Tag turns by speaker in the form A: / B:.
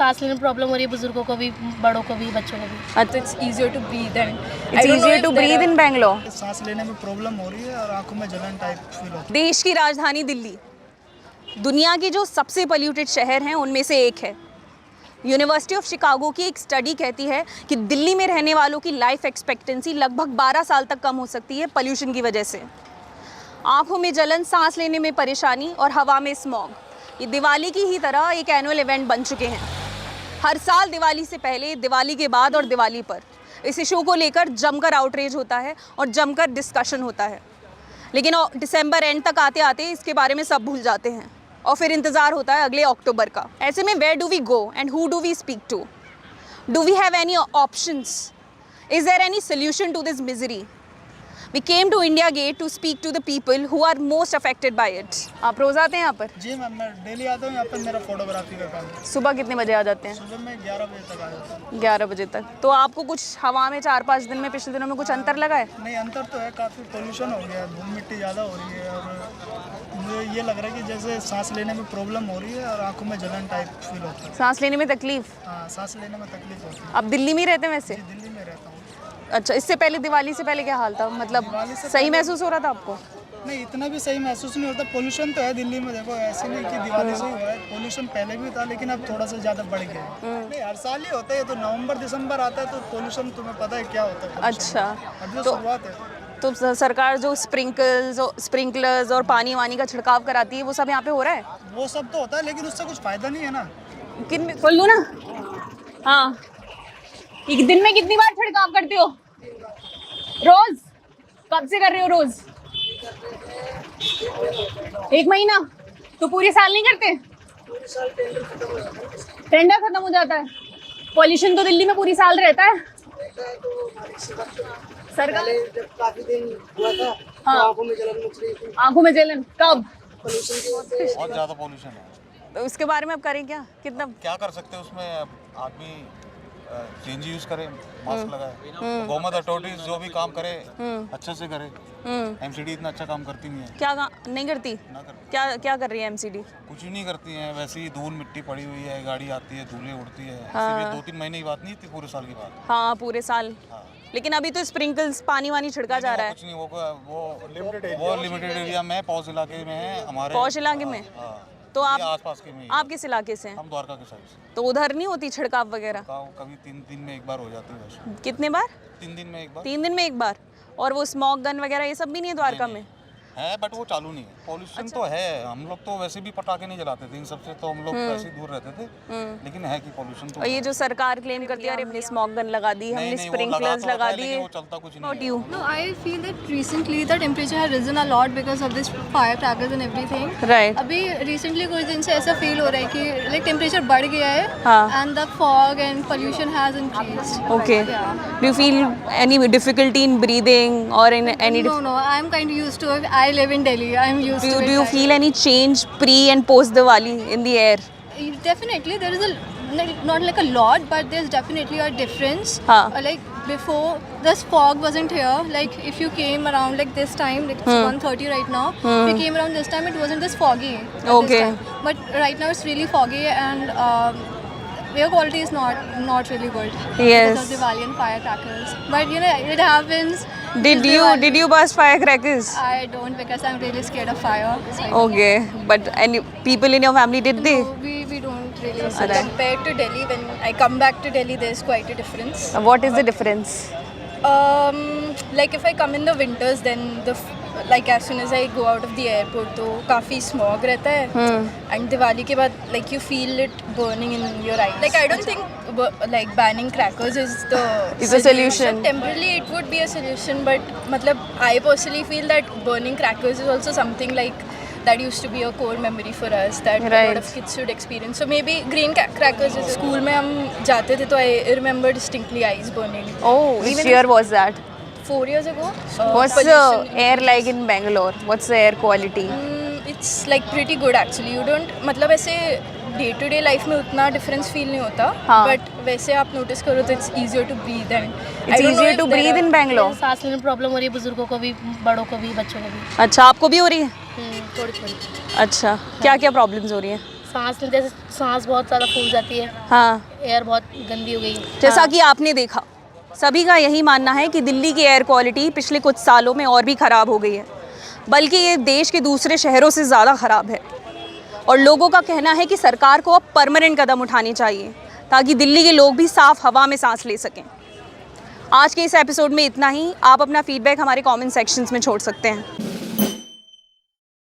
A: सांस लेने में प्रॉब्लम हो रही है बुजुर्गों को भी, बड़ों को भी, बच्चों को भी।
B: तो it's easier to breathe and
C: it's easier to breathe in Bangalore.
D: सांस लेने में प्रॉब्लम हो रही है और आंखों में जलन टाइप फील होता है।
C: देश की राजधानी दिल्ली दुनिया की जो सबसे पोल्यूटेड शहर हैं उनमें से एक है। यूनिवर्सिटी ऑफ शिकागो की एक स्टडी कहती है कि दिल्ली में रहने वालों की लाइफ एक्सपेक्टेंसी लगभग 12 साल तक कम हो सकती है पोल्यूशन की वजह से। आंखों में जलन, सांस लेने में परेशानी और हवा में स्मॉग, ये दिवाली की ही तरह एक एनुअल इवेंट बन चुके हैं। हर साल दिवाली से पहले, दिवाली के बाद और दिवाली पर इस इशू को लेकर जमकर आउटरीच होता है और जमकर डिस्कशन होता है। लेकिन दिसंबर एंड तक आते आते इसके बारे में सब भूल जाते हैं और फिर इंतज़ार होता है अगले अक्टूबर का। ऐसे में where do we go and who do we speak to? Do we have any options? Is there any solution to this misery? We came to India Gate to speak to the people who are most affected by it. आप रोज आते हैं यहाँ पर?
D: जी ma'am, मैं daily आता हूँ यहाँ पर, मेरा फोटोग्राफी का काम है।
C: सुबह कितने बजे आ जाते हैं?
D: सुबह मैं 11 बजे तक आ जाता हूँ।
C: 11 बजे तक। तो आपको कुछ हवा में 4-5 दिन में, पिछले दिनों में कुछ अंतर लगा है?
D: नहीं, अंतर तो है, काफ़ी पोल्यूशन हो गया है, धूल मिट्टी ज़्यादा हो रही है और मुझे ये लग रहा है कि जैसे सांस लेने में प्रॉब्लम हो रही है और आंखों में जलन टाइप फील होता है।
C: सांस लेने में तकलीफ?
D: हाँ, सांस लेने में तकलीफ होती है।
C: आप दिल्ली में ही रहते हैं वैसे?
D: दिल्ली में रहता हूँ।
C: अच्छा, इससे पहले, दिवाली से पहले क्या हाल था? मतलब सही महसूस हो रहा था आपको?
D: नहीं, इतना भी सही महसूस नहीं होता। पोल्यूशन तो है दिल्ली में, देखो ऐसे नहीं कि दिवाली से ही हुआ है, पोल्यूशन पहले भी था लेकिन अब थोड़ा सा ज़्यादा बढ़ गया है। नहीं, हर साल ही होता है, तो नवंबर दिसंबर आता है तो पोल्यूशन तुम्हें पता है क्या होता है।
C: अच्छा,
D: अभी तो शुरुआत है।
C: तो सरकार जो स्प्रिंकलर्स और पानी वानी का छिड़काव कराती है, वो सब यहाँ पे हो रहा है?
D: वो सब तो होता है लेकिन उससे कुछ फ़ायदा नहीं है ना।
C: किन खोल लूँ ना? हाँ, एक दिन में कितनी बार छिड़काव करते हो? रोज? कब से कर रहे हो रोज? 1 महीना? तो पूरे साल नहीं करते? टेंडर खत्म हो जाता है। पॉल्यूशन तो दिल्ली में पूरी साल रहता है। सरकार
E: जब काफी दिन हुआ था
C: हाँ,
E: तो आंखों में जलन मच रही थी।
C: आंखों में जलन कब?
E: पोल्यूशन की वजह से
F: बहुत ज़्यादा पोल्यूशन है।
C: तो उसके बारे में अब करें क्या? कितना
F: क्या कर सकते हैं उसमें? आदमी सीएनजी यूज करे, मास्क लगाए, गवर्नमेंट अथॉरिटीज जो भी काम करे अच्छे से करे। एमसीडी इतना अच्छा काम करती नहीं है।
C: क्या नहीं करती?
F: ना करती।
C: क्या कर रही है एमसीडी?
F: कुछ ही नहीं करती है, वैसे ही धूल मिट्टी पड़ी हुई है, गाड़ी आती है, धूलें उड़ती है।
C: हाँ।
F: सिर्फ 2-3 महीने की बात नहीं थी, पूरे साल की बात।
C: हाँ, पूरे साल।
F: हाँ।
C: लेकिन अभी तो स्प्रिंकल्स, पानी वानी छिड़का जा रहा है।
F: कुछ नहीं, वो लिमिटेड एरिया में, पौष इलाके में है हमारे।
C: पौष इलाके में?
F: हाँ।
C: तो आप
F: आसपास के में।
C: आप किस इलाके से हैं?
F: हम द्वारका के साइड से।
C: तो उधर नहीं होती छिड़काव वगैरह?
F: कभी 3 दिन में एक बार हो जाती है वैसे।
C: कितने बार?
F: 3 दिन में एक बार।
C: 3 दिन में एक बार? और वो स्मॉग गन वगैरह ये सब भी नहीं है द्वारका में?
F: है, बट वो चालू नहीं है। पोल्यूशन तो है, हम लोग तो वैसे भी पटाखे नहीं जलाते थे, इन सबसे तो हम लोग वैसे ही दूर रहते थे। लेकिन है कि पोल्यूशन तो
C: और ये जो सरकार क्लेम करती है अरे हमने स्मॉग गन लगा दी, हमने स्प्रिंकलर्स लगा दिए,
F: वो चलता कुछ नहीं
C: What
F: है।
C: you?
B: No, I feel that recently the temperature has risen a lot because of this firecrackers and everything.
C: Right.
B: अभी recently कुछ दिन से ऐसा फील हो रहा है कि like temperature बढ़ गया है
C: हाँ।
B: and the fog and pollution has increased.
C: Okay.
B: Yeah.
C: Do you feel any difficulty in breathing or in any?
B: No, I'm kind of used to it. I live in Delhi. I'm used to it.
C: Do you feel any change pre and post Diwali in the air?
B: Definitely, there is not like a lot, but there's definitely a difference.
C: हाँ.
B: Like before, this fog wasn't here. Like if you came around like this time, like it's 1:30 right now. If you came around this time, it wasn't this foggy. at
C: Okay.
B: This time. But right now it's really foggy and air quality is not really good.
C: Yes.
B: Because of Diwali and firecrackers. But you know, it happens.
C: Did you burst firecrackers?
B: I don't because I'm really scared of fire. It's like,
C: Okay, but any people in your family did they?
B: no, we don't really.
C: So
B: Compared to Delhi, when I come back to Delhi, there's quite a difference.
C: What is the difference?
B: Like if I come in the winters, then like as soon as I go out of the airport, तो काफी smog रहता है. And Diwali के बाद, like you feel it burning in your eyes. Like I don't think like banning crackers is the
C: solution.
B: Temporarily it would be a solution, but मतलब I personally feel that burning crackers is also something like that used to be a core memory for us that a lot of kids should experience. So maybe green crackers is school में हम जाते थे तो I remember distinctly eyes burning.
C: Oh, which year was that?
B: 4 years ago.
C: What's the air like in Bangalore? What's the air quality?
B: It's like pretty good actually. You don't मतलब ऐसे day to day life में उतना difference feel नहीं होता.
C: हाँ.
B: But वैसे आप notice करो तो it's easier to breathe and
C: It's easier to breathe in Bangalore.
A: सांस लेने में प्रॉब्लम हो रही है बुजुर्गों को भी, बड़ों को भी, बच्चों को भी।
C: अच्छा, आपको भी हो रही है?
A: थोड़ी थोड़ी।
C: अच्छा, क्या क्या प्रॉब्लम्स हो रही हैं?
A: सांस लेते सांस बहुत ज़्यादा फूल जाती है,
C: हाँ,
A: एयर बहुत गंदी हो गई है।
C: जैसा कि आपने देखा, सभी का यही मानना है कि दिल्ली की एयर क्वालिटी पिछले कुछ सालों में और भी ख़राब हो गई है, बल्कि ये देश के दूसरे शहरों से ज़्यादा ख़राब है। और लोगों का कहना है कि सरकार को अब परमानेंट कदम उठाने चाहिए ताकि दिल्ली के लोग भी साफ़ हवा में सांस ले सकें। आज के इस एपिसोड में इतना ही। आप अपना फीडबैक हमारे कमेंट सेक्शंस में छोड़ सकते हैं।